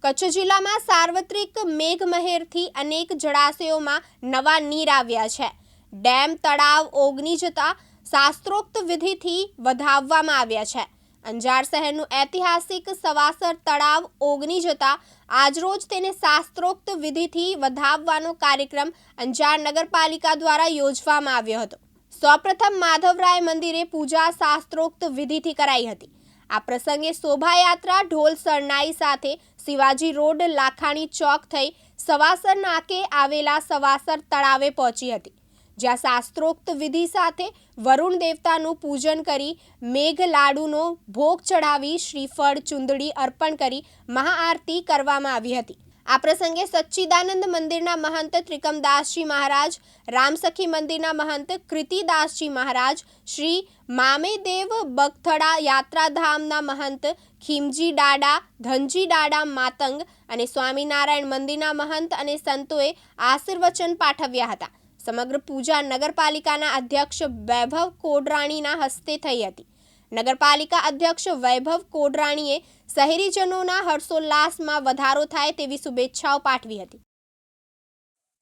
કચ્છ જિલ્લામાં સાર્વત્રિક મેઘમહેરથી અનેક જળાશયોમાં નવા નીર આવ્યા છે। ડેમ તળાવ ઓગની જતા શાસ્ત્રોક્ત વિધિથી વધાવવામાં આવ્યા છે। અંજાર શહેરનું ઐતિહાસિક સવાસર તળાવ ઓગની જતા આજરોજ તેને શાસ્ત્રોક્ત વિધિથી વધાવવાનો કાર્યક્રમ અંજાર નગરપાલિકા દ્વારા યોજવામાં આવ્યો હતો। સૌપ્રથમ માધવરાય મંદિરે પૂજા શાસ્ત્રોક્ત વિધિથી કરાઈ હતી। આ પ્રસંગે શોભાયાત્રા ઢોલ શરણાઈ સાથે શિવાજી રોડ લાખાણી ચોક થઈ સવાસર નાકે આવેલા સવાસર તળાવે પહોંચી હતી, જ્યાં શાસ્ત્રોક્ત વિધિ સાથે વરુણ દેવતાનું પૂજન કરી મેઘ લાડુનો ભોગ ચઢાવી શ્રીફળ ચુંદડી અર્પણ કરી મહાઆરતી કરવામાં આવી હતી। આ પ્રસંગે સચ્ચિદાનંદ મંદિરના મહંત ત્રિકમદાસજી મહારાજ, રામસખી મંદિરના મહંત કૃતિદાસજી મહારાજ, શ્રી મામેદેવ બગથડા યાત્રાધામના મહંત ખીમજી દાડા, ધનજી દાડા માતંગ અને સ્વામિનારાયણ મંદિરના મહંત અને સંતોએ આશીર્વચન પાઠવ્યા હતા। સમગ્ર પૂજા નગરપાલિકાના અધ્યક્ષ વૈભવ કોડરાણીના હસ્તે થઈ હતી। નગરપાલિકા અધ્યક્ષ વૈભવ કોડરાણીએ શહેરીજનોના હર્ષોલ્લાસમાં વધારો થાય તેવી શુભેચ્છાઓ પાઠવી હતી।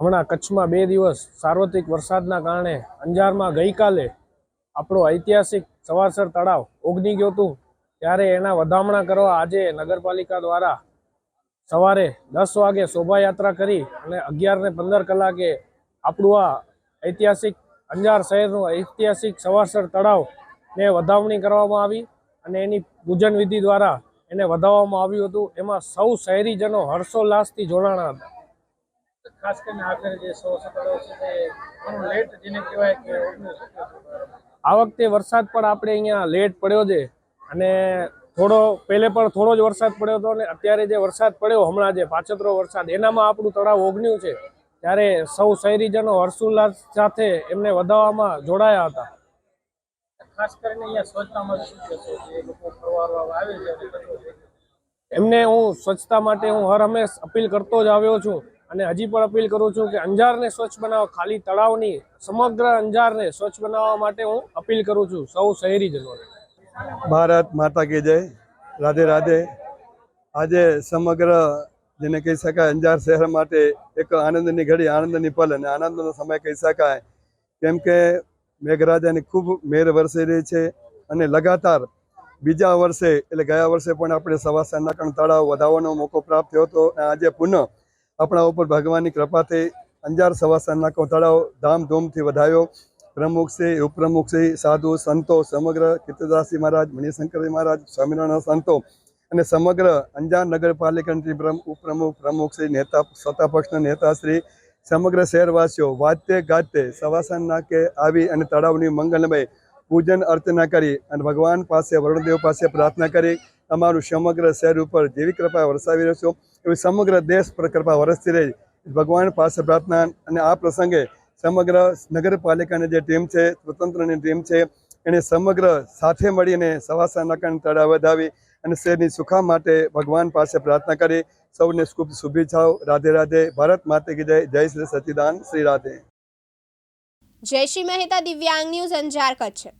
હમણાં કચ્છમાં 2 દિવસ સાર્વત્રિક વરસાદના કારણે અંજારમાં ગઈકાલે આપણો ઐતિહાસિક સવાસર તળાવ ઓગની ગયું હતું, ત્યારે એના વધામણા કરવા આજે નગરપાલિકા દ્વારા સવારે 10 વાગે શોભાયાત્રા કરી અને 11:15 કલાકે આપણું આ ઐતિહાસિક અંજાર શહેરનું ઐતિહાસિક સવાસર તળાવ ને વધાવણી કરવામાં આવી અને એની પૂજન વિધિ દ્વારા એને વધાવવામાં આવ્યું હતું। એમાં સૌ શહેરીજનો હર્ષોલ્લાસથી જોડાણા હતા। ખાસ કરીને આખરે જે સવાસર તળાવ છે તે ઘણો લેટ જેને કહેવાય કે આ વખતે વરસાદ પણ આપણે અહીંયા લેટ પડ્યો છે અને પહેલે પણ થોડો જ વરસાદ પડ્યો હતો અને અત્યારે જે વરસાદ પડ્યો હમણાં જે પાછતરો વરસાદ એનામાં આપણું તળાવ ઓગન્યું છે, ત્યારે સૌ શહેરીજનો હર્ષોલ્લાસ સાથે એમને વધાવવામાં જોડાયા હતા। ખાસ કરીને અહીંયા સ્વચ્છતામાં શું કહેશો જે લોકો ફરવા આવે છે એમને હું સ્વચ્છતા માટે હું હર હંમેશ અપીલ કરતો જ આવ્યો છું અને હજી પણ અપીલ કરું છું કે અંજારને સ્વચ્છ બનાવો, ખાલી તળાવની સમગ્ર અંજારને સ્વચ્છ બનાવવા માટે હું અપીલ કરું છું સૌ શહેરીજનોને। ભારત માતા કી જય, રાધે રાધે। આજે સમગ્ર જેને કહી શકાય અંજાર શહેર માટે એક આનંદની ઘડી, આનંદની પલ અને આનંદનો સમય કહી શકાય, કેમ કે મેઘરાજાની ખૂબ મેર વરસી રહી છે અને લગાતાર બીજા વર્ષે એટલે ગયા વર્ષે પણ આપણે સવાસર નાકણ તળાવ વધાવવાનો મોકો પ્રાપ્ત થયો હતો અને આજે પુનઃ આપણા ઉપર ભગવાનની કૃપાથી અંજાર સવાસર નાકણ તળાવ ધામધૂમથી વધાવ્યો। પ્રમુખશ્રી, ઉપપ્રમુખશ્રી, સાધુ સંતો, સમગ્ર કીર્તિદાસજી મહારાજ, મણિશંકરજી મહારાજ, સ્વામિનારાયણ સંતો અને સમગ્ર અંજાર નગરપાલિકાના ઉપપ્રમુખ, પ્રમુખશ્રી, નેતા, સત્તા પક્ષના નેતાશ્રી, સમગ્ર શહેરવાસીઓ વાતે ગાતે સવાસર નાકે આવી અને તળાવની મંગલમય પૂજન અર્ચના કરી અને ભગવાન પાસે, વરુણદેવ પાસે પ્રાર્થના કરી અમારું સમગ્ર શહેર ઉપર જેવી કૃપા વરસાવી રહ્યો છો એવી સમગ્ર દેશ પર કૃપા વરસતી રહી ભગવાન પાસે પ્રાર્થના। અને આ પ્રસંગે સમગ્ર નગરપાલિકાની જે ટીમ છે, સ્વતંત્રની ટીમ છે, એને સમગ્ર સાથે મળીને સવાસર નાકાની તળાવ વધાવી અને શહેરની સુખા માટે ભગવાન પાસે પ્રાર્થના કરી। સૌને ખૂબ શુભેચ્છાઓ। રાધે રાધે। ભારત માતા કી જય। જય શ્રી સચ્ચિદાનંદ શ્રી રાધે। જયશ્રી મહેતા, દિવ્યાંગ ન્યૂઝ, અંજાર, કચ્છ।